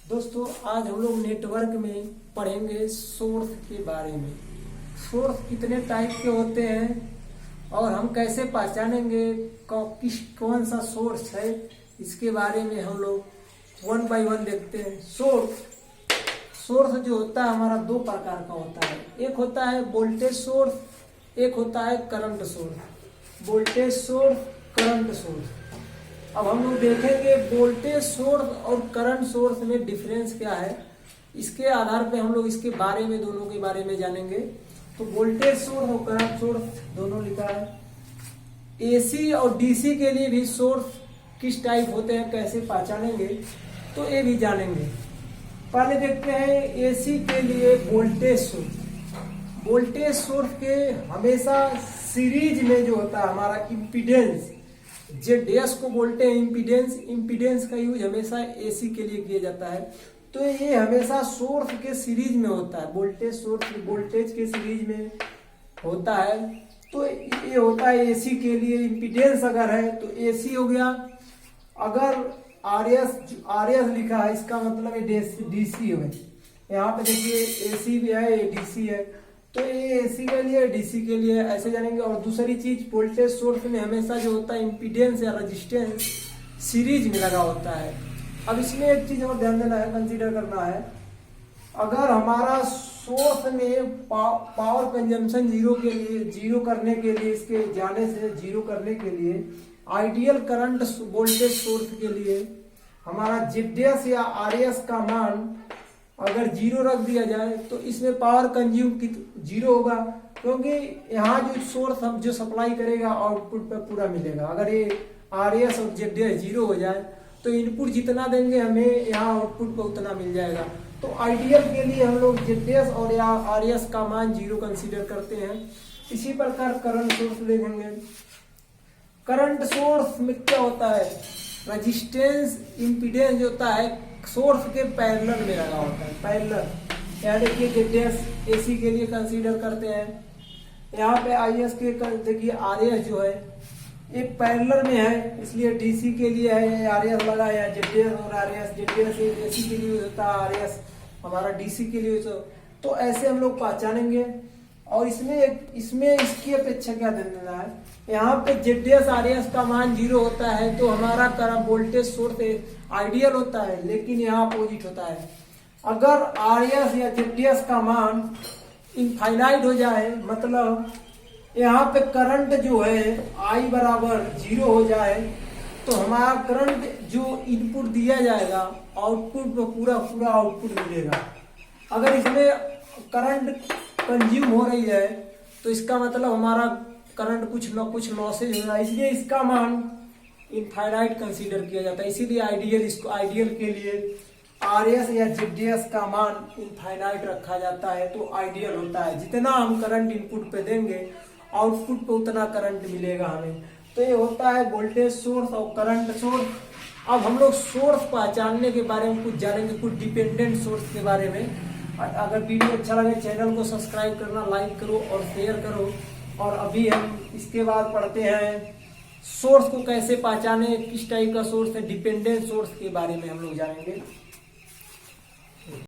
दोस्तों आज हम लोग नेटवर्क में पढ़ेंगे सोर्स के बारे में। सोर्स कितने टाइप के होते हैं और हम कैसे पहचानेंगे कौन सा सोर्स है, इसके बारे में हम लोग वन बाय वन देखते हैं। सोर्स जो होता है हमारा दो प्रकार का होता है। एक होता है वोल्टेज सोर्स, एक होता है current source. Voltage source, current source. अब हम लोग देखेंगे वोल्टेज सोर्स और करंट सोर्स में डिफरेंस क्या है, इसके आधार पे हम लोग इसके बारे में, दोनों के बारे में जानेंगे। तो वोल्टेज सोर्स और करंट सोर्स दोनों लिखा है। एसी और डीसी के लिए भी सोर्स किस टाइप होते हैं, कैसे पहचानेंगे, तो ये भी जानेंगे। पहले देखते हैं एसी के लिए वोल्टेज सोर्स। वोल्टेज सोर्स के हमेशा सीरीज में जो होता है हमारा इम्पीडेंस, जेडएस को बोलते हैं इम्पीडेंस। इम्पीडेंस का यूज हमेशा एसी के लिए किया जाता है। तो ये हमेशा सोर्स के सीरीज में होता है। वोल्टेज सोर्स वोल्टेज के सीरीज में होता है। तो ये होता है एसी के लिए। इम्पीडेंस अगर है तो एसी हो गया। अगर आरएस लिखा है इसका मतलब ये डीसी है। यहाँ पे देखिए एसी भी है, डीसी है। तो ये एसी के लिए, डीसी के लिए ऐसे जानेंगे। और दूसरी चीज वोल्टेज सोर्स में हमेशा जो होता है इम्पीडेंस या रेजिस्टेंस सीरीज में लगा होता है। अब इसमें एक चीज और ध्यान देना है, कंसीडर करना है। अगर हमारा सोर्स में पावर कंजम्पशन जीरो करने के लिए, इसके जाने से जीरो करने के लिए, आइडियल करंट वोल्टेज सोर्स के लिए हमारा जेडएस या आरएस का मान अगर जीरो रख दिया जाए तो इसमें पावर कंज्यूम जीरो होगा, क्योंकि यहाँ जो सोर्स हम जो सप्लाई करेगा आउटपुट पे पूरा मिलेगा। अगर ये आरएस और जेडएस जीरो हो जाए तो इनपुट जितना देंगे हमें यहाँ आउटपुट पे उतना मिल जाएगा। तो आइडियल के लिए हम लोग जेडएस और या आरएस का मान जीरो कंसीडर करते हैं। इसी प्रकार करंट सोर्स देखेंगे। करंट सोर्स में क्या होता है, रेजिस्टेंस इम्पीडेंस जो होता है सोर्स के पैरेलल में लगा होता है। पैरेलल यहाँ देखिए जेडएस एसी के लिए कंसीडर करते हैं। यहाँ पे आईएस के देखिए आरएस जो है एक पैरेलल में है, इसलिए डीसी के लिए है आरएस लगा है। जेडएस और आरएस, जेडएस एसी के लिए होता है, आरएस हमारा डीसी के लिए। तो ऐसे हम लोग पहचानेंगे। और इसमें इसकी अपेक्षा क्या देना है, यहाँ पे जेडएस आरएस का मान जीरो होता है तो हमारा करंट वोल्टेज सोर्स आइडियल होता है, लेकिन यहाँ अपोजिट होता है। अगर आरएस या जेडएस का मान इनफाइनाइट हो जाए, मतलब यहाँ पे करंट जो है आई बराबर जीरो हो जाए, तो हमारा करंट जो इनपुट दिया जाएगा आउटपुट में पूरा आउटपुट मिलेगा। अगर इसमें करंट कंज्यूम हो रही है तो इसका मतलब हमारा करंट कुछ न कुछ लॉसेज हो रहा है, इसलिए इसका मान इनफाइनाइट कंसीडर किया जाता है। इसीलिए आइडियल के लिए आरएस या जेडएस का मान इनफाइनाइट रखा जाता है। तो आइडियल होता है जितना हम करंट इनपुट पे देंगे आउटपुट पे उतना करंट मिलेगा हमें। तो ये होता है वोल्टेज सोर्स और करंट सोर्स। अब हम लोग सोर्स पहचानने के बारे में कुछ जानेंगे, कुछ डिपेंडेंट सोर्स के बारे में। अगर वीडियो अच्छा लगे चैनल को सब्सक्राइब करना, लाइक करो और शेयर करो। और अभी हम इसके बाद पढ़ते हैं सोर्स को कैसे पहचाने, किस टाइप का सोर्स है, डिपेंडेंट सोर्स के बारे में हम लोग जानेंगे।